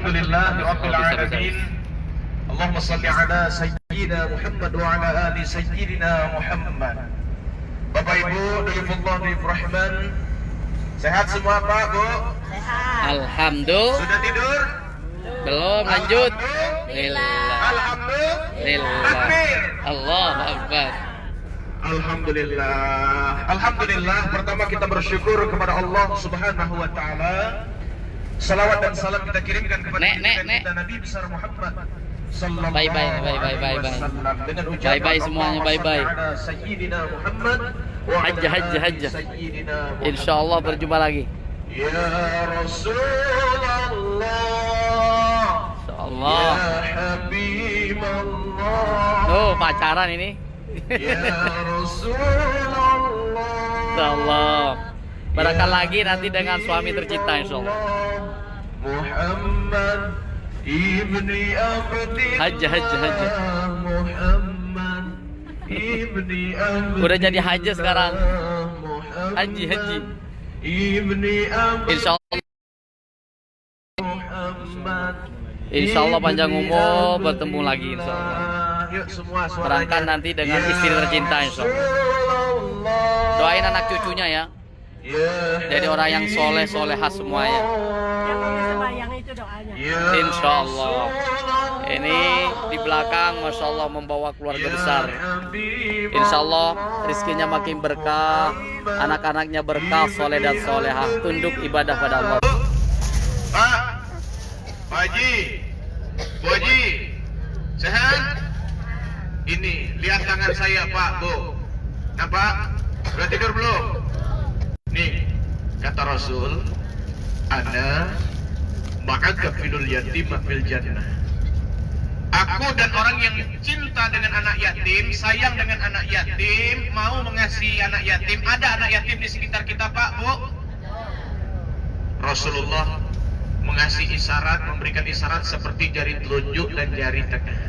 Alhamdulillah Rabbil Alamin. Allahumma salli ala Sayyidina Muhammad wa ala ali Sayyidina Muhammad. Bapak Ibu, Dulifullah, Dulifurrahman, sehat semua Pak, Bu? Sehat. Alhamdulillah. Sudah tidur? Belum, lanjut. Alhamdulillah. Takbir. Allah Akbar. Alhamdulillah. Pertama kita bersyukur kepada Allah Subhanahu wa taala. Salawat dan salam kita kirimkan kepada kita Nabi besar Muhammad sallallahu Bye. alaihi wasallam dengan ucapan Bye semuanya, bye. Sayyidina Muhammad wa Hajjah. Sayyidina Muhammad. Insyaallah berjumpa lagi. Ya Rasulullah. Insyaallah. Ya Habiballah. Oh, pacaran ini. Ya Rasulullah. Insyaallah. Barangkali lagi nanti dengan suami tercinta insyaallah. Muhammad ibni Abdillah. Hajjah. Muhammad ibni Abdillah. Udah jadi haji sekarang. Haji. Ibni Abdillah. Insyaallah. Muhammad. Insyaallah panjang umur, bertemu lagi insyaallah. Yuk semua Berangkat nanti dengan istri tercinta insyaallah. Doain anak cucunya ya. Jadi orang yang soleh-solehah semuanya. Yang mau sembahyang itu doanya. Insya Allah. Ini di belakang Masya Allah membawa keluarga besar. Insya Allah rizkinya makin berkah, anak-anaknya berkah, soleh dan solehah, tunduk ibadah pada Allah. Pak Haji, Bu Haji, sehat? Ini lihat tangan saya Pak, Bu. Nampak? Sudah tidur belum? Nih, kata Rasul, Ana ma'aka fidul yatim fil jannah. Aku dan orang yang cinta dengan anak yatim, sayang dengan anak yatim, mau mengasihi anak yatim. Ada anak yatim di sekitar kita Pak, Bu? Rasulullah mengasih isyarat, memberikan isyarat seperti jari telunjuk dan jari tengah.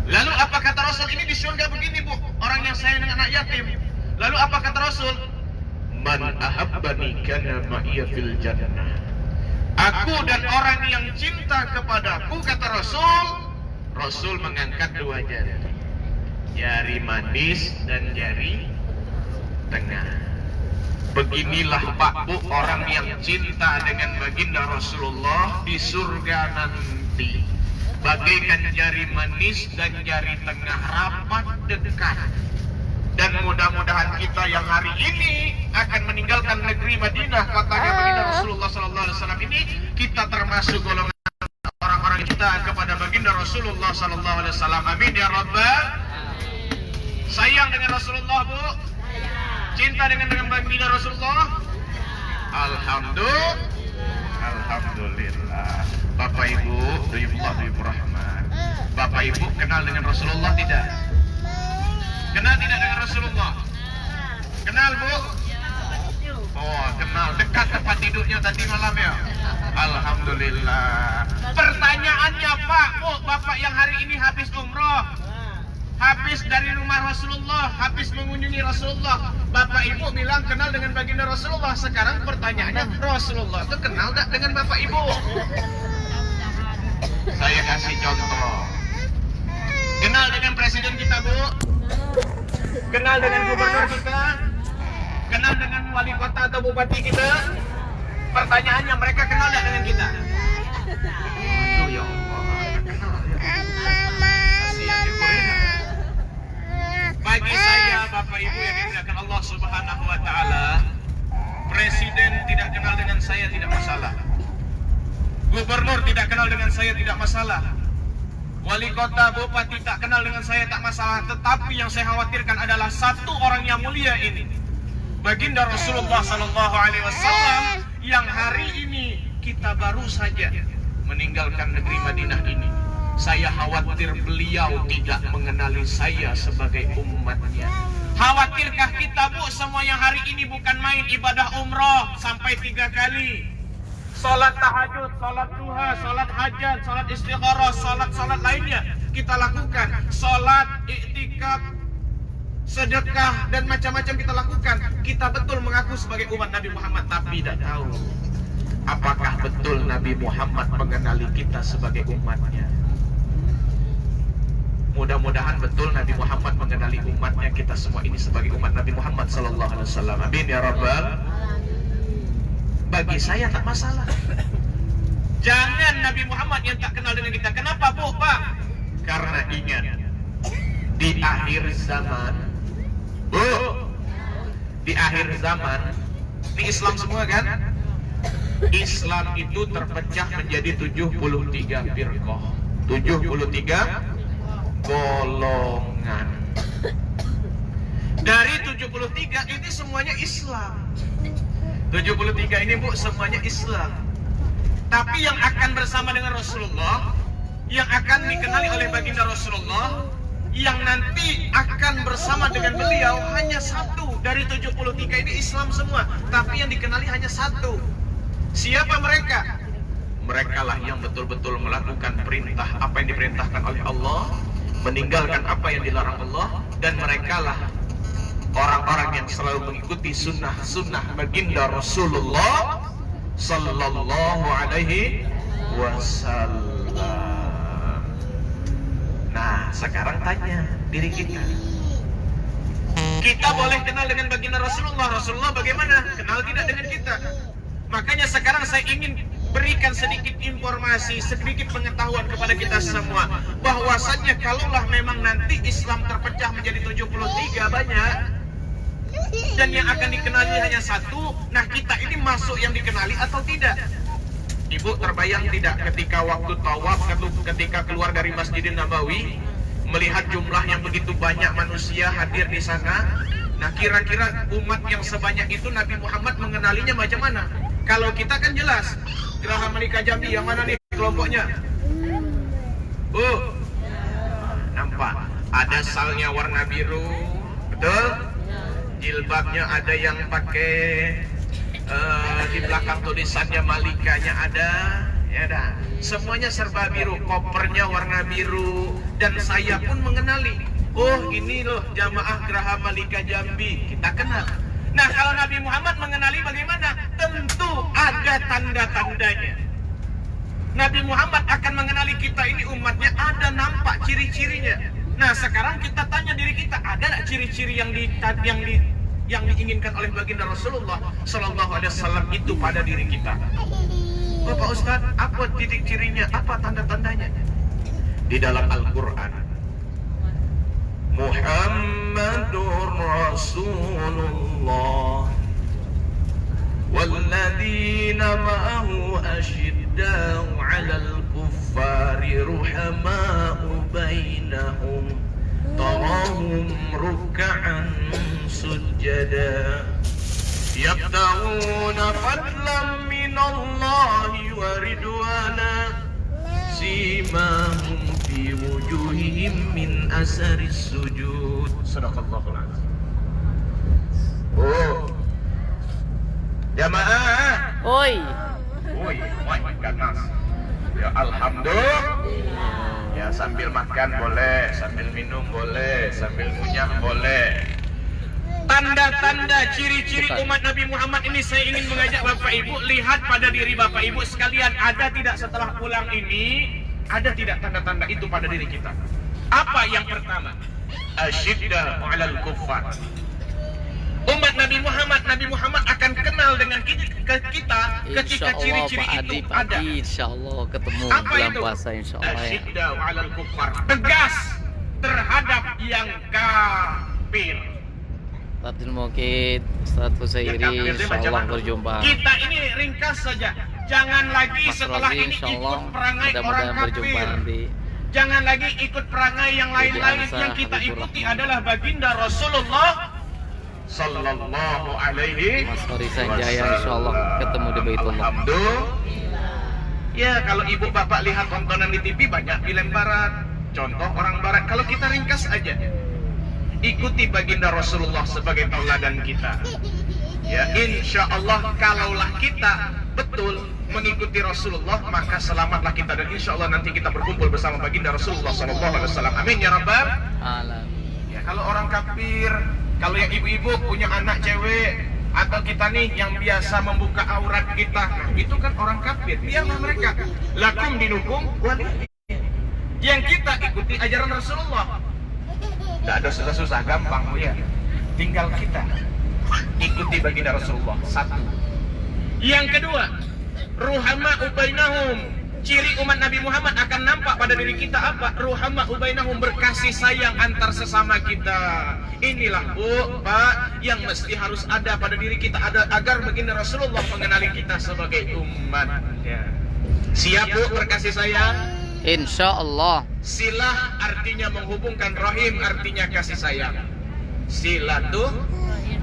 Lalu apa kata Rasul? Ini di surga begini Bu, orang yang sayang dengan anak yatim. Lalu apa kata Rasul? Man ahabbani kana ma'iya fil jannah. Aku dan orang yang cinta kepadaku, kata Rasul. Rasul mengangkat dua jari, jari manis dan jari tengah. Beginilah Pak Bu, orang yang cinta dengan baginda Rasulullah di surga nanti, bagaikan jari manis dan jari tengah, rapat dekat. Dan mudah-mudahan kita yang hari ini akan meninggalkan negeri Madinah, katanya baginda Rasulullah SAW ini, kita termasuk golongan orang-orang kita kepada baginda Rasulullah SAW. Amin ya Rabbal. Sayang dengan Rasulullah Bu? Cinta dengan baginda Rasulullah? Alhamdulillah. Bapak Ibu, Dulifurrahman, Bapak Ibu kenal dengan Rasulullah tidak? Kenal tidak dengan Rasulullah? Kenal Bu? Oh, kenal. Dekat tempat tidurnya tadi malam ya? Alhamdulillah. Pertanyaannya Pak, Bu, Bapak yang hari ini habis umroh, habis dari rumah Rasulullah, habis mengunjungi Rasulullah, Bapak Ibu bilang kenal dengan baginda Rasulullah. Sekarang pertanyaannya, Rasulullah itu kenal tak dengan Bapak Ibu? Saya kasih contoh. Kenal dengan presiden kita Bu? Kenal dengan gubernur kita? Kenal dengan wali kota atau bupati kita? Pertanyaannya, mereka kenal tidak dengan kita? Aduh ya Allah, kenal ya. Kasihan di Korea. Bagi saya, Bapak Ibu yang dimuliakan Allah Subhanahu wa taala, presiden tidak kenal dengan saya tidak masalah. Gubernur tidak kenal dengan saya tidak masalah. Wali kota, bupati tak kenal dengan saya tak masalah. Tetapi yang saya khawatirkan adalah satu orang yang mulia ini, baginda Rasulullah SAW, yang hari ini kita baru saja meninggalkan negeri Madinah ini. Saya khawatir beliau tidak mengenali saya sebagai umatnya. Khawatirkah kita Bu, semua yang hari ini bukan main ibadah umroh sampai 3 kali, salat tahajud, salat duha, salat hajat, salat istikharah, salat lainnya kita lakukan, salat, iktikaf, sedekah dan macam-macam kita lakukan. Kita betul mengaku sebagai umat Nabi Muhammad, tapi tidak tahu apakah betul Nabi Muhammad mengenali kita sebagai umatnya? Mudah-mudahan betul Nabi Muhammad mengenali umatnya, kita semua ini sebagai umat Nabi Muhammad sallallahu alaihi wasallam. Amin ya rabbal. Bagi saya tak masalah. Jangan Nabi Muhammad yang tak kenal dengan kita. Kenapa, Bu, Pak? Karena ingat, di akhir zaman, Bu, di akhir zaman, ini Islam semua kan? Islam itu terpecah menjadi 73 firqah, 73 golongan. Dari 73 ini semuanya Islam. 73 ini, Bu, semuanya Islam. Tapi yang akan bersama dengan Rasulullah, yang akan dikenali oleh baginda Rasulullah, yang nanti akan bersama dengan beliau hanya satu. Dari 73 ini Islam semua, tapi yang dikenali hanya satu. Siapa mereka? Mereka lah yang betul-betul melakukan perintah apa yang diperintahkan oleh Allah, meninggalkan apa yang dilarang Allah, dan mereka lah orang-orang yang selalu mengikuti sunnah-sunnah baginda Rasulullah sallallahu alaihi wasallam. Nah, sekarang tanya diri kita. Kita boleh kenal dengan baginda Rasulullah. Rasulullah bagaimana? Kenal tidak dengan kita? Makanya sekarang saya ingin berikan sedikit informasi, sedikit pengetahuan kepada kita semua, bahwasannya kalaulah memang nanti Islam terpecah menjadi 73 banyak, dan yang akan dikenali hanya satu, nah kita ini masuk yang dikenali atau tidak? Ibu terbayang tidak ketika waktu tawaf, ketika keluar dari Masjidil Nabawi, melihat jumlah yang begitu banyak manusia hadir di sana? Nah, kira-kira umat yang sebanyak itu Nabi Muhammad mengenalinya macam mana? Kalau kita kan jelas, Geraha Menikah Jambi yang mana nih kelompoknya? Nampak? Ada salnya warna biru, betul? Jilbabnya ada yang pakai di belakang tulisannya Malikanya ada, ya dah. Semuanya serba biru, kopernya warna biru, dan saya pun mengenali. Oh, ini loh jamaah Geraha Malika Jambi, kita kenal. Nah, kalau Nabi Muhammad mengenali bagaimana? Tentu ada tanda-tandanya. Nabi Muhammad akan mengenali kita ini umatnya, ada nampak ciri-cirinya. Nah, sekarang kita tanya diri kita, ada nggak ciri-ciri yang diinginkan oleh baginda Rasulullah Sallallahu Alaihi Wasallam itu pada diri kita? Bapak Ustadz, apa titik cirinya? Apa tanda-tandanya? Di dalam Al-Quran, Muhammadur Rasulullah walladzina ma'ahu asyidda'u 'alal kuffari ruhama'u bainahum tarahum ruk'an sujada yabtaguna fadlan minallahi wa ridwana simahum fi wujuhihim min asaris sujud. Sadaqallahul azim. Oh, jamaah. Oi. Oi, ganas. Ya alhamdulillah. Ya sambil makan boleh, sambil minum boleh, sambil ngunyah boleh. Tanda-tanda ciri-ciri umat Nabi Muhammad ini saya ingin mengajak Bapak Ibu lihat pada diri Bapak Ibu sekalian, ada tidak setelah pulang ini, ada tidak tanda-tanda itu pada diri kita? Apa yang pertama? Asyidda 'alal kuffar. Umat Nabi Muhammad akan kenal dengan kita ketika ciri-ciri itu ada. Insyaallah ketemu apa bulan itu? puasa insyaallah ya. Asyidda 'alal kuffar. Tegas terhadap yang kafir. Abdul Mukid, Ustaz Husairi, insyaallah berjumpa. Kita ini ringkas saja. Jangan lagi Mas setelah Rozi, ini ikut perangai orang mudah-mudahan berjumpa kafir. nanti. Jangan lagi ikut perangai yang lain-lain. Ansa, Yang kita Habibur ikuti Rahman. adalah baginda Rasulullah Sallallahu Alaihi Mas Tori Sanjaya insyaallah ketemu di Baitullah. Alhamdulillah. Ya, kalau ibu bapak lihat tontonan di TV banyak film barat, contoh orang barat. Kalau kita ringkas aja, ikuti baginda Rasulullah sebagai tauladan kita. Ya, insya Allah kalaulah kita betul mengikuti Rasulullah, maka selamatlah kita, dan insya Allah nanti kita berkumpul bersama baginda Rasulullah SAW. Amin ya Rabbal. Alamin. Ya, kalau orang kafir, kalau yang ibu-ibu punya anak cewek, atau kita nih yang biasa membuka aurat kita, nah, itu kan orang kafir. Biarlah mereka. Lakum dinukum waliyadin. Yang kita ikuti ajaran Rasulullah. Tidak ada susah-susah, gampang ya. Tinggal kita ikuti baginda Rasulullah. Satu. Yang kedua, ruhama ubainahum. Ciri umat Nabi Muhammad akan nampak pada diri kita apa? Ruhama ubainahum, berkasih sayang antar sesama kita. Inilah Bu, Pak, yang mesti harus ada pada diri kita, ada agar baginda Rasulullah mengenali kita sebagai umatnya. Siap Bu berkasih sayang? Insya Allah. Silah artinya menghubungkan, rahim artinya kasih sayang. Silaturahim.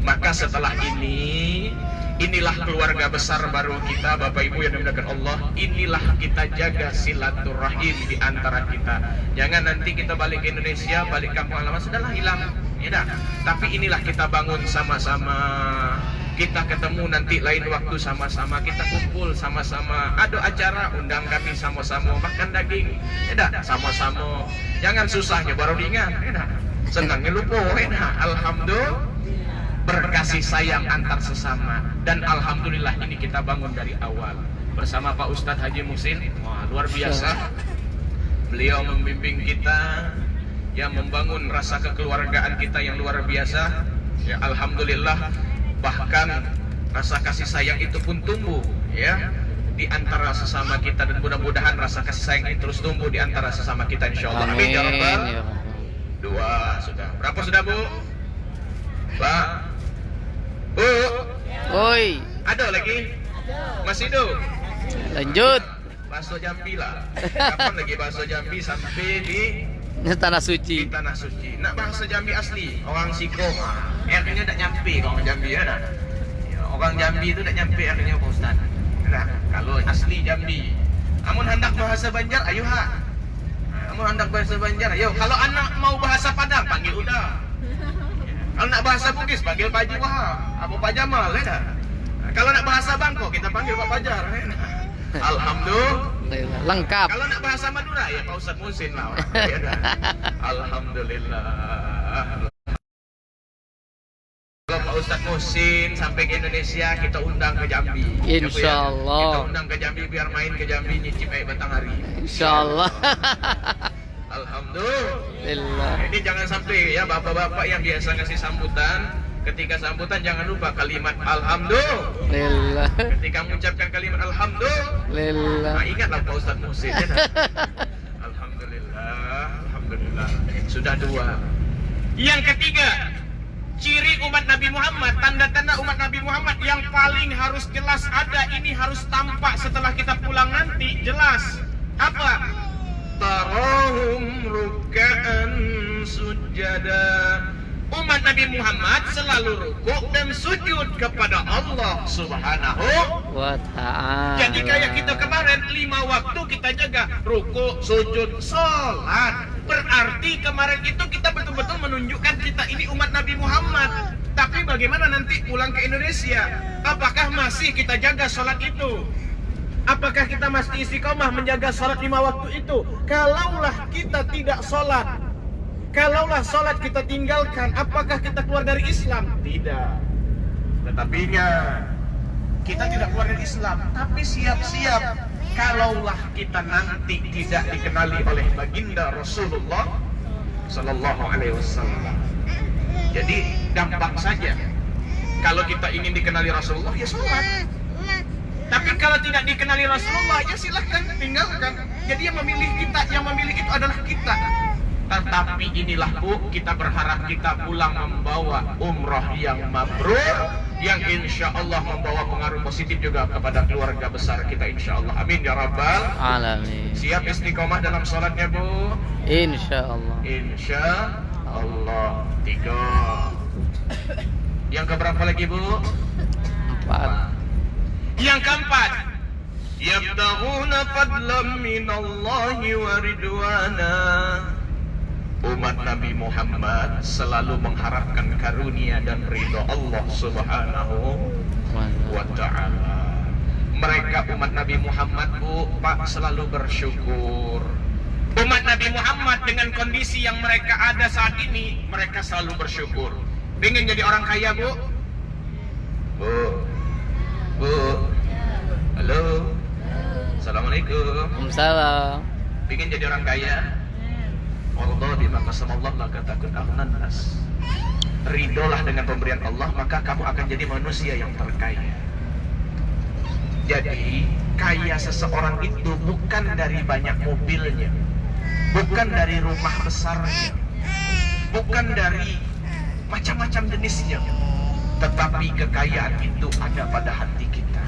Maka setelah ini, inilah keluarga besar baru kita, Bapak Ibu yang dimuliakan Allah. Inilah kita jaga silaturahim di antara kita. Jangan nanti kita balik ke Indonesia, balik kampung halaman, sudahlah hilang. Ya dah. Tapi inilah kita bangun sama-sama. Kita ketemu nanti lain waktu sama-sama, kita kumpul sama-sama. Ada acara, undang kami sama-sama makan daging. Ya dah, sama-sama. Jangan susahnya baru diingat. Ya dah. Senangnya lupa. Ya dah. Alhamdulillah. Berkasih sayang antar sesama. Dan alhamdulillah ini kita bangun dari awal bersama Pak Ustadz Haji Muhsin. Wah, luar biasa. Beliau membimbing kita, yang membangun rasa kekeluargaan kita yang luar biasa. Ya alhamdulillah, bahkan rasa kasih sayang itu pun tumbuh ya di antara sesama kita, dan mudah-mudahan rasa kasih sayang ini terus tumbuh di antara sesama kita insyaallah. Amin ya rabbal. Dua sudah. Berapa sudah Bu? Pak. Bu. Oi, Ada lagi? Masih do? lanjut. Bakso Jambi lah. Kapan lagi bakso Jambi sampai di Tanah suci. Tanah Suci? Nak bakso Jambi asli, orang Siko. Akhirnya tak nyampe orang Jambi ya dah. Ya, orang Jambi itu tak nyampe akhirnya Pak Ustaz. Nah, kalau asli Jambi. Amun hendak bahasa Banjar, ayo ha. Amun hendak bahasa Banjar, ayo. Kalau anak mau bahasa Padang, panggil udah. Kalau nak bahasa Bugis, panggil Pak Haji Wahab, Abu Pak Jamal, ya dah. Kalau nak bahasa Bangkok, kita panggil Pak Fajar, ya dah. Alhamdulillah. Lengkap. Kalau nak bahasa Madura, ya Pak Ustadz Muhsin lah. Ya dah. Alhamdulillah. Kalau Pak Ustadz Muhsin sampai ke Indonesia, kita undang ke Jambi. Insya Allah. Kita undang ke Jambi biar main ke Jambi nyicip air Batanghari. Insya Allah. Alhamdulillah. Ini jangan sampai ya bapak-bapak yang biasa ngasih sambutan, ketika sambutan jangan lupa kalimat alhamdulillah. Ketika mengucapkan kalimat alhamdulillah, nah, ingatlah Pak Ustadz Muhsin. Ya, alhamdulillah, alhamdulillah. Sudah dua. Yang ketiga, ciri umat Nabi Muhammad, tanda-tanda umat Nabi Muhammad yang paling harus jelas ada, ini harus tampak setelah kita pulang nanti, jelas. Apa? Tarahum ruk'an sujada. Umat Nabi Muhammad selalu rukuk dan sujud kepada Allah Subhanahu wa ta'ala. Jadi kayak kita kemarin 5 waktu kita jaga rukuk, sujud, sholat. Berarti kemarin itu kita betul-betul menunjukkan kita ini umat Nabi Muhammad. Tapi bagaimana nanti pulang ke Indonesia? Apakah masih kita jaga sholat itu? Apakah kita masih istiqomah menjaga sholat 5 waktu itu? Kalaulah kita tidak sholat, kalaulah sholat kita tinggalkan, apakah kita keluar dari Islam? Tidak. Tetapi ingat, kita tidak keluar dari Islam, tapi siap-siap kalaulah kita nanti tidak dikenali oleh baginda Rasulullah Sallallahu Alaihi Wasallam. Jadi gampang saja. Kalau kita ingin dikenali Rasulullah, ya sholat. Tapi kalau tidak dikenali Rasulullah, ya silahkan tinggalkan. Jadi yang memilih kita, yang memilih itu adalah kita. Tetapi inilah Bu, kita berharap kita pulang membawa umrah yang mabrur, yang insya Allah membawa pengaruh positif juga kepada keluarga besar kita insya Allah. Amin ya rabbal alamin. Siap istiqomah dalam sholatnya Bu? Insya Allah. Insya Allah. 3. Yang keberapa lagi Bu? 4. Yang keempat, yabtaghuna fadlan minallahi wa ridwana. Umat Nabi Muhammad selalu mengharapkan karunia dan ridho Allah Subhanahu wa ta'ala. Mereka umat Nabi Muhammad Bu, Pak, selalu bersyukur. Umat Nabi Muhammad dengan kondisi yang mereka ada saat ini, mereka selalu bersyukur. Pengen jadi orang kaya Bu? Bu. Bu. Halo. Assalamualaikum. Waalaikumsalam. Ingin jadi orang kaya? Allah bima qasamallah maka takun aghnan nas. Ridolah dengan pemberian Allah, maka kamu akan jadi manusia yang terkaya. Jadi, kaya seseorang itu bukan dari banyak mobilnya, bukan dari rumah besarnya, bukan dari macam-macam jenisnya, tetapi kekayaan itu ada pada hati kita.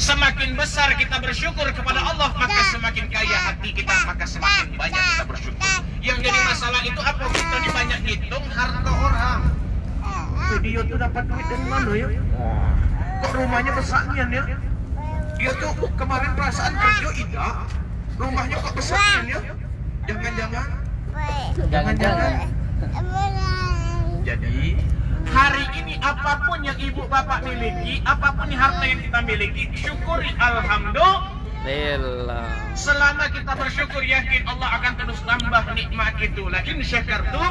Semakin besar kita bersyukur kepada Allah, maka semakin kaya hati kita, maka semakin banyak kita bersyukur. Yang jadi masalah itu apa? Kita dibanyak hitung harta orang. Dia tuh dapat duit dari mana ya? Kok rumahnya besarnya ya? Dia tuh kemarin perasaan kerja tidak, rumahnya kok besarnya ya? Jangan-jangan. Jadi hari ini apapun yang ibu bapak miliki, apapun harta yang kita miliki, syukuri alhamdulillah. Selama kita bersyukur, yakin Allah akan terus tambah nikmat itu. La in syakartum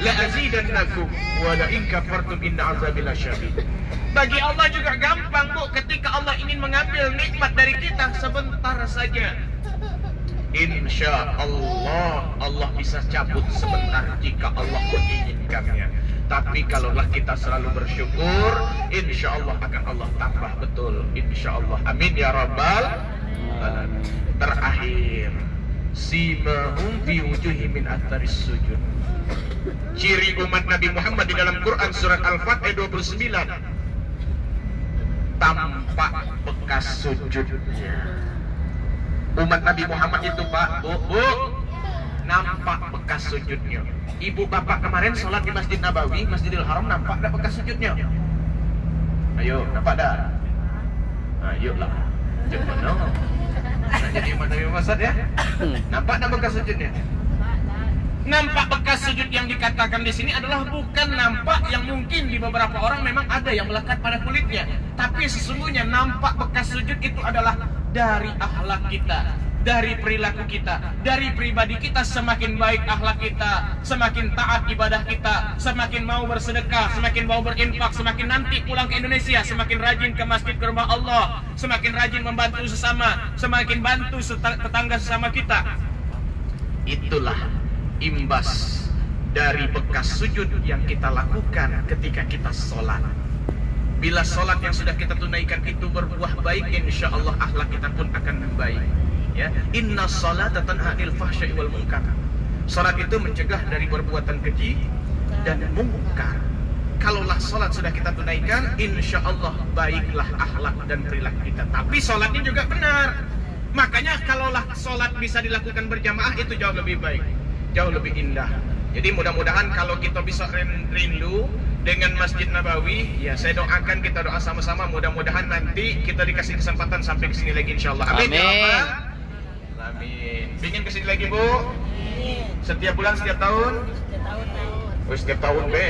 la azidannakum wa la in kafartum inna azabi lasyadid. Bagi Allah juga gampang, Bu, ketika Allah ingin mengambil nikmat dari kita sebentar saja. Insya Allah, Allah bisa cabut sebentar jika Allah menginginkannya. Tapi kalaulah kita selalu bersyukur, insya Allah akan Allah tambah betul. Insya Allah. Amin ya rabbal alamin. Terakhir, simahum fi wujuhihim min atharis sujud. Ciri umat Nabi Muhammad di dalam Quran surat Al-Fatih 29, tampak bekas sujudnya. Umat Nabi Muhammad itu, Pak, Bu, nampak bekas sujudnya. Ibu bapak kemarin sholat di Masjid Nabawi, Masjidil Haram, nampak ada bekas sujudnya? Ayo, nampak dah? Ayo lah. Jangan mana? Nak jadi umat Nabi Muhammad ya? Nampak ada bekas sujudnya? Nampak bekas sujud yang dikatakan di sini adalah bukan nampak yang mungkin di beberapa orang memang ada yang melekat pada kulitnya. Tapi sesungguhnya nampak bekas sujud itu adalah dari akhlak kita, dari perilaku kita, dari pribadi kita. Semakin baik akhlak kita, semakin taat ibadah kita, semakin mau bersedekah, semakin mau berinfak, semakin nanti pulang ke Indonesia, semakin rajin ke masjid, ke rumah Allah, semakin rajin membantu sesama, semakin bantu tetangga sesama kita. Itulah imbas dari bekas sujud yang kita lakukan ketika kita sholat. Bila sholat yang sudah kita tunaikan itu berbuah baik, insya Allah akhlak kita pun akan baik. Ya, inna sholata tanha 'anil fahsya'i wal munkar. Sholat itu mencegah dari perbuatan keji dan mungkar. Kalaulah sholat sudah kita tunaikan, insya Allah baiklah akhlak dan perilaku kita. Tapi sholatnya juga benar. Makanya kalaulah sholat bisa dilakukan berjamaah, itu jauh lebih baik, jauh lebih indah. Jadi mudah-mudahan kalau kita bisa rindu dengan Masjid Nabawi, ya saya doakan, kita doa sama-sama, mudah-mudahan nanti kita dikasih kesempatan sampai ke sini lagi insyaallah. Amin. Ya Rabbal alamin. Pingin ke sini lagi, Bu? Setiap bulan, setiap tahun? Oh, setiap tahun, be.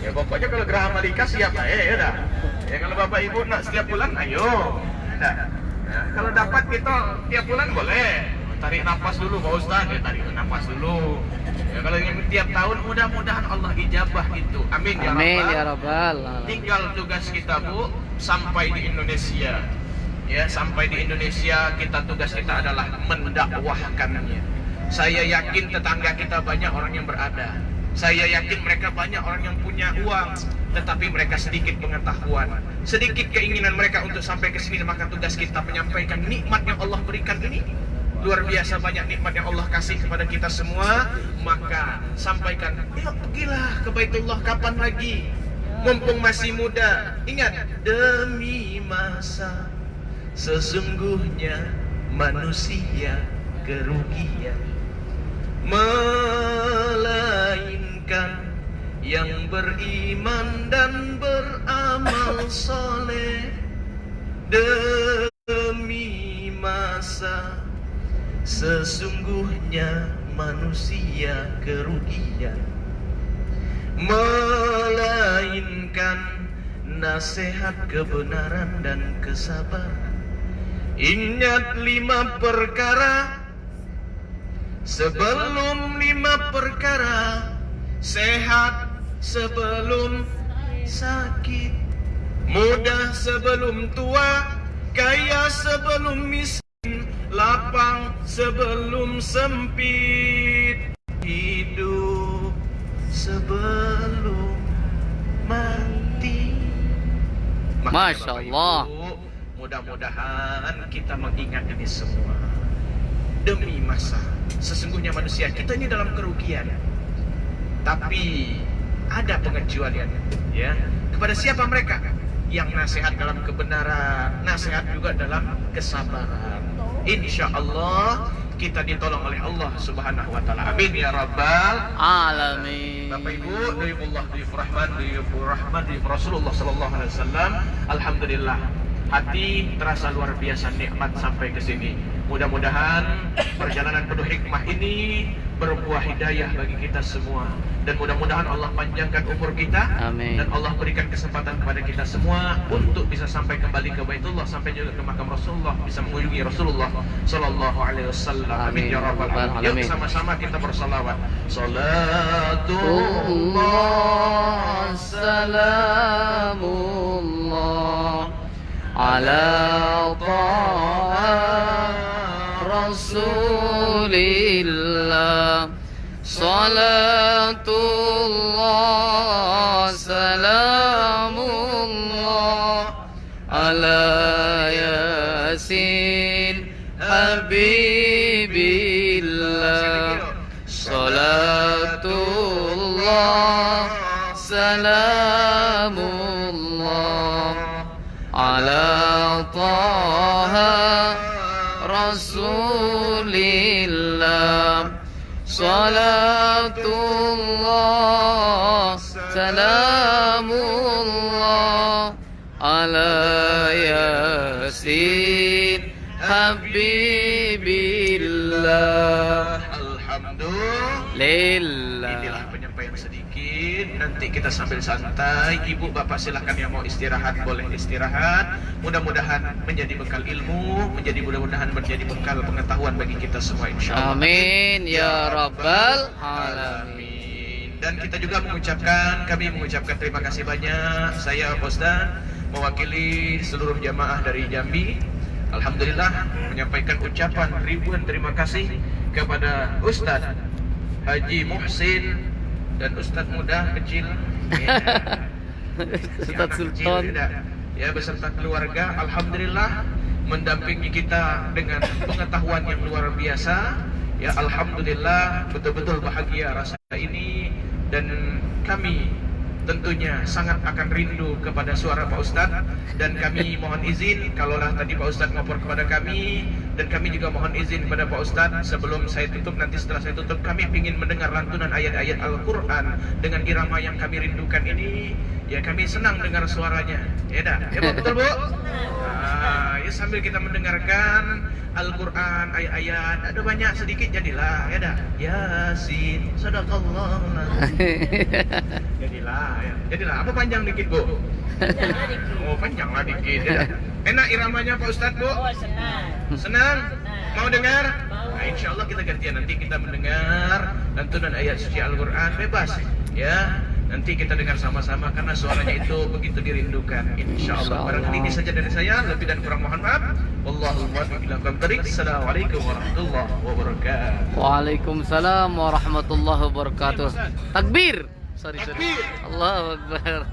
Ya pokoknya kalau Geraha Malika siap lah, ya dah. Ya kalau Bapak Ibu nak setiap bulan, ayo. Nah, ya, kalau dapat kita tiap bulan boleh. Tarik nafas dulu, Pak Ustaz. Ya, tarik nafas dulu. Ya, kalau yang tiap tahun, mudah-mudahan Allah ijabah itu. Amin ya Amin Rabbal. ya Rabbal alamin. Tinggal tugas kita, Bu, sampai di Indonesia. Ya, sampai di Indonesia, tugas kita adalah mendakwahkannya. Saya yakin tetangga kita banyak orang yang berada. Saya yakin mereka banyak orang yang punya uang, tetapi mereka sedikit pengetahuan, sedikit keinginan mereka untuk sampai ke sini. Maka tugas kita menyampaikan nikmat yang Allah berikan ini. Luar biasa banyak nikmat yang Allah kasih kepada kita semua. Maka sampaikan, ya pergilah ke Baitullah, kapan lagi? Mumpung masih muda. Ingat, demi masa sesungguhnya manusia kerugian, melainkan yang beriman dan beramal soleh. Demi masa sesungguhnya manusia kerugian, melainkan nasihat kebenaran dan kesabaran. Ingat 5 perkara, sebelum 5 perkara, sehat sebelum sakit. Muda sebelum tua, kaya sebelum miskin, lapang sebelum sempit, hidup sebelum mati. Masya Bapak Allah. Ibu, mudah-mudahan kita mengingat ini semua demi masa. Sesungguhnya manusia kita ini dalam kerugian, tapi ada pengecualian, ya. Kepada siapa mereka? Yang nasihat dalam kebenaran, nasihat juga dalam kesabaran. Insya Allah kita ditolong oleh Allah Subhanahu wa taala. Amin ya rabbal Alamin. Bapak Ibu, Duyufullah, Duyufur Rahman, Duyufur Rasulullah sallallahu alaihi wasallam. Alhamdulillah, hati terasa luar biasa nikmat sampai ke sini. Mudah-mudahan perjalanan penuh hikmah ini berbuah hidayah bagi kita semua, dan mudah-mudahan Allah panjangkan umur kita. Amin. Dan Allah berikan kesempatan kepada kita semua untuk bisa sampai kembali ke Baitullah, sampai juga ke makam Rasulullah, bisa mengunjungi Rasulullah sallallahu alaihi wasallam. Amin ya rabbal alamin. Yuk sama-sama kita bersalawat. Salatullah salamullah ala ta'a Rasulillah. Salatullah salamullah ala yasin habibillah. Salatullah salamullah ala taha Rasulillah. Salatullah salamullah ala yasin habibillah. Alhamdulillah. Inilah penyampaian sedikit. Nanti kita sambil santai. Ibu bapak silahkan yang mau istirahat boleh istirahat. Mudah-mudahan menjadi bekal ilmu, mudah-mudahan menjadi bekal pengetahuan bagi kita semua insyaallah. Amin ya rabbal alamin. Dan kita juga kami mengucapkan terima kasih banyak. Saya Pak Ustaz mewakili seluruh jamaah dari Jambi, alhamdulillah menyampaikan ucapan ribuan terima kasih kepada Ustaz Haji Muhsin dan Ustaz muda kecil, Ustaz Sultan, ya beserta keluarga, alhamdulillah mendampingi kita dengan pengetahuan yang luar biasa. Ya alhamdulillah, betul-betul bahagia rasa ini, dan kami tentunya sangat akan rindu kepada suara Pak Ustadz. Dan kami mohon izin, kalaulah tadi Pak Ustadz ngopor kepada kami, dan kami juga mohon izin kepada Pak Ustadz, sebelum saya tutup, nanti setelah saya tutup, kami ingin mendengar lantunan ayat-ayat Al-Quran dengan irama yang kami rindukan ini. Ya kami senang dengar suaranya. Ya dah, ya betul Bu? Ya sambil kita mendengarkan Al-Quran, ayat-ayat, ada banyak sedikit jadilah, ya dah. Yasin, sadaqallah. Jadilah, apa panjang dikit Bu? Oh panjanglah dikit ya. Enak iramanya Pak Ustadz Bu? Oh, senang. Senang? Mau dengar? Nah, insya Allah kita gantian, nanti kita mendengar lantunan ayat suci Al-Quran bebas ya. Nanti kita dengar sama-sama karena suaranya itu begitu dirindukan. Insya Allah. Barangkali ini saja dari saya, lebih dan kurang mohon maaf. Wallahul muwaffiq ila aqwamit thoriq. Assalamualaikum warahmatullahi wabarakatuh. Waalaikumsalam warahmatullahi wabarakatuh. Takbir. Sorry. Allahu Akbar.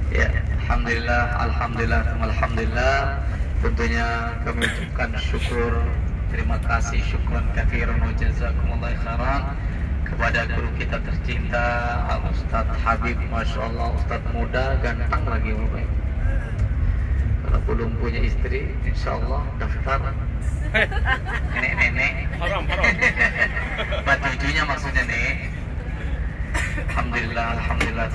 Ya, alhamdulillah. Tentunya kami ucapkan syukur, terima kasih, syukran katsiran wa jazakumullah khairan kepada guru kita tercinta Al Ustaz Habib, Masya Allah, Ustaz muda, ganteng lagi Bapak. Kalau belum punya istri, insya Allah daftar nenek-nenek. Haram. Cucunya maksudnya nih. Alhamdulillah.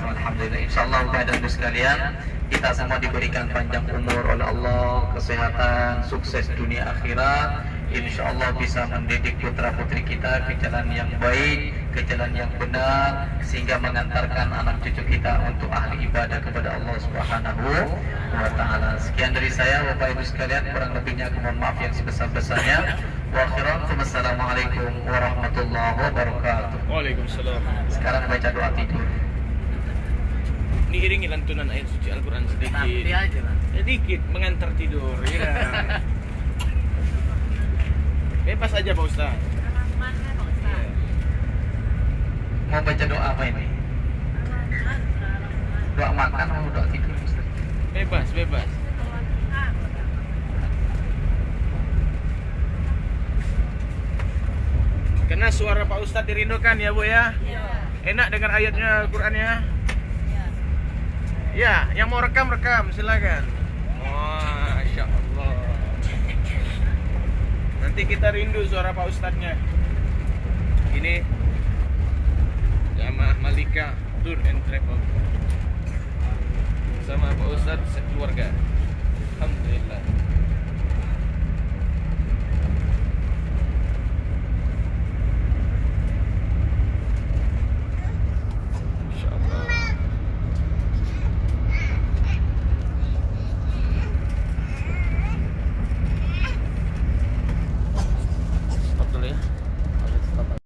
Insya Allah Bapak dan Ibu sekalian, kita semua diberikan panjang umur oleh Allah, kesehatan, sukses dunia akhirat. Insya Allah bisa mendidik putra putri kita ke jalan yang baik, ke jalan yang benar, sehingga mengantarkan anak cucu kita untuk ahli ibadah kepada Allah Subhanahu wa Ta'ala. Sekian dari saya Bapak Ibu sekalian, kurang lebihnya aku mohon maaf yang sebesar-besarnya. Wa akhiran, wassalamualaikum warahmatullahi wabarakatuh. Waalaikumsalam. Sekarang baca doa tidur. Diiringi lantunan ayat suci Al-Quran sedikit. aja lah. Sedikit mengantar tidur, ya. Bebas aja Pak Ustaz. Mau baca doa apa ini? Doa makan atau doa tidur? Ustaz? Bebas, bebas. Karena suara Pak Ustadz dirindukan ya Bu ya. Enak dengar ayatnya Al-Quran ya. Ya, yang mau rekam silakan. Masya Allah. Nanti kita rindu suara Pak Ustadznya. Ini Jamaah Malika Tour and Travel sama Pak Ustadz sekeluarga.